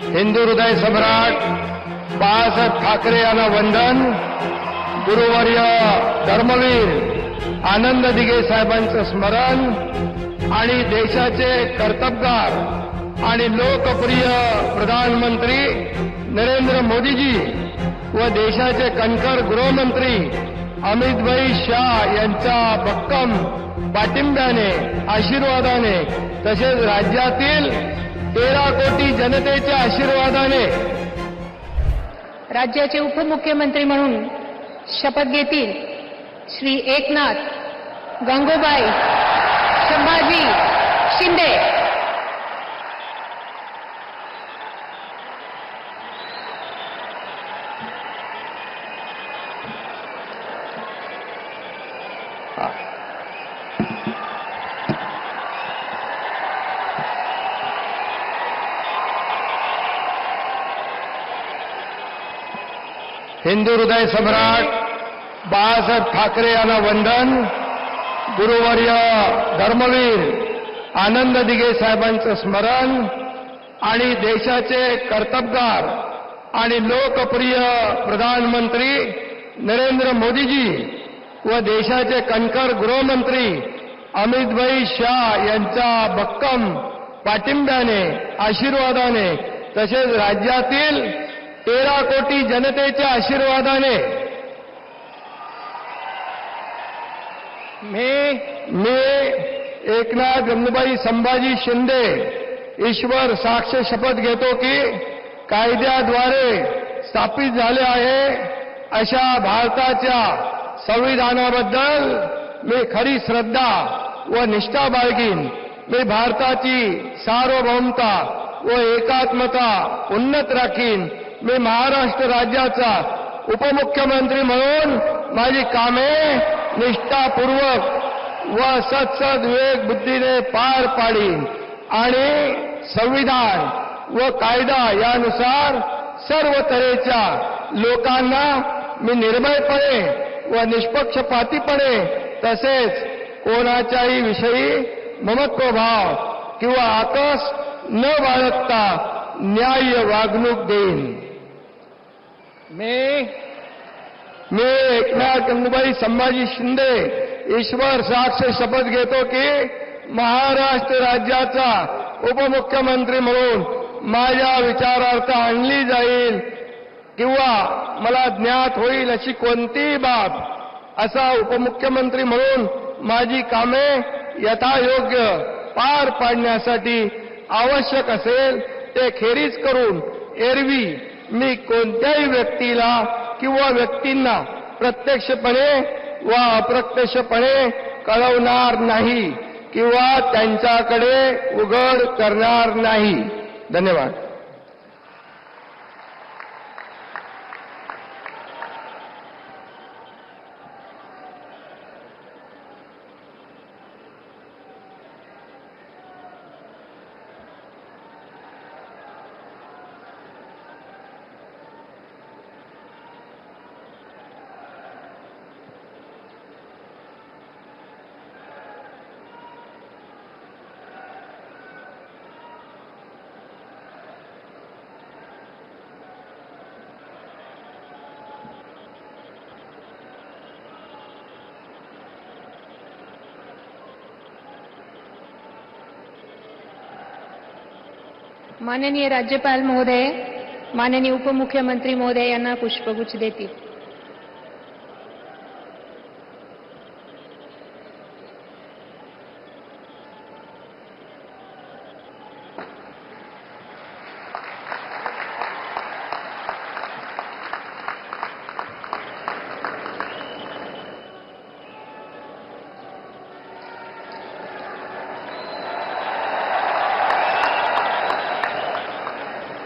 हिंदू हृदय सम्राट बाळासाहेब ठाकरे यांना वंदन. गुरुवर्य धर्मवीर आनंद दिघे साहेबांचं स्मरण आणि देशाचे कर्तबगार आणि लोकप्रिय प्रधानमंत्री नरेंद्र मोदीजी व देशाचे कणखर गृहमंत्री अमितभाई शाह यांच्या भक्कम पाठिंब्याने, आशीर्वादाने तसेच राज्यातील 13 कोटी जनतेच्या आशीर्वादाने राज्याचे उपमुख्यमंत्री म्हणून शपथ घेतील श्री एकनाथ गंगूबाई संभाजी शिंदे. हिंदू हृदय सम्राट बाळासाहेब ठाकरे यांना वंदन. गुरुवर्य धर्मवीर आनंद दिघे साहेबांचं स्मरण आणि देशाचे कर्तबगार आणि लोकप्रिय प्रधानमंत्री नरेंद्र मोदीजी व देशाचे कणखर गृहमंत्री अमितभाई शाह यांच्या भक्कम पाठिंब्याने, आशीर्वादाने तसेच राज्यातील 13 कोटी जनतेच्या आशीर्वादाने मी एकनाथ गंगूबाई संभाजी शिंदे ईश्वर साक्ष शपथ घेतो की कायद्याद्वारे स्थापित झाले आहे अशा भारताच्या संविधानाबद्दल मी खरी श्रद्धा व निष्ठा बाळगीन. मी भारताची सार्वभौमता व एकात्मता उन्नत राखीन. मी महाराष्ट्र राज्याचा उपमुख्यमंत्री म्हणून माझी कामे निष्ठापूर्वक व सत्सद विवेक बुद्धीने पार पाडीन आणि संविधान व कायदा यानुसार सर्व तऱ्हेच्या लोकांना मी निर्भयपणे व निष्पक्षपातीपणे तसेच कोणाच्याही विषयी ममत्वभाव किंवा आकस न बाळगता न्याय्य वागणूक देईन. मी एकनाथ गंगूबाई संभाजी शिंदे ईश्वर साक्ष शपथ घेतो की महाराष्ट्र राज्याचा उपमुख्यमंत्री म्हणून माझ्या विचारार्थ आणली जाईल किंवा मला ज्ञात होईल अशी कोणतीही बाब असा उपमुख्यमंत्री म्हणून माझी कामे यथायोग्य पार पाडण्यासाठी आवश्यक असेल ते खेरीज करून एरवी मी कोणत्याही व्यक्तीला किंवा व्यक्तींना प्रत्यक्षपणे व अप्रत्यक्षपणे कळवणार नाही किंवा त्यांच्याकडे उघड करणार नाही. धन्यवाद. माननीय राज्यपाल महोदय, माननीय उपमुख्यमंत्री महोदय यांना पुष्पगुच्छ देतील.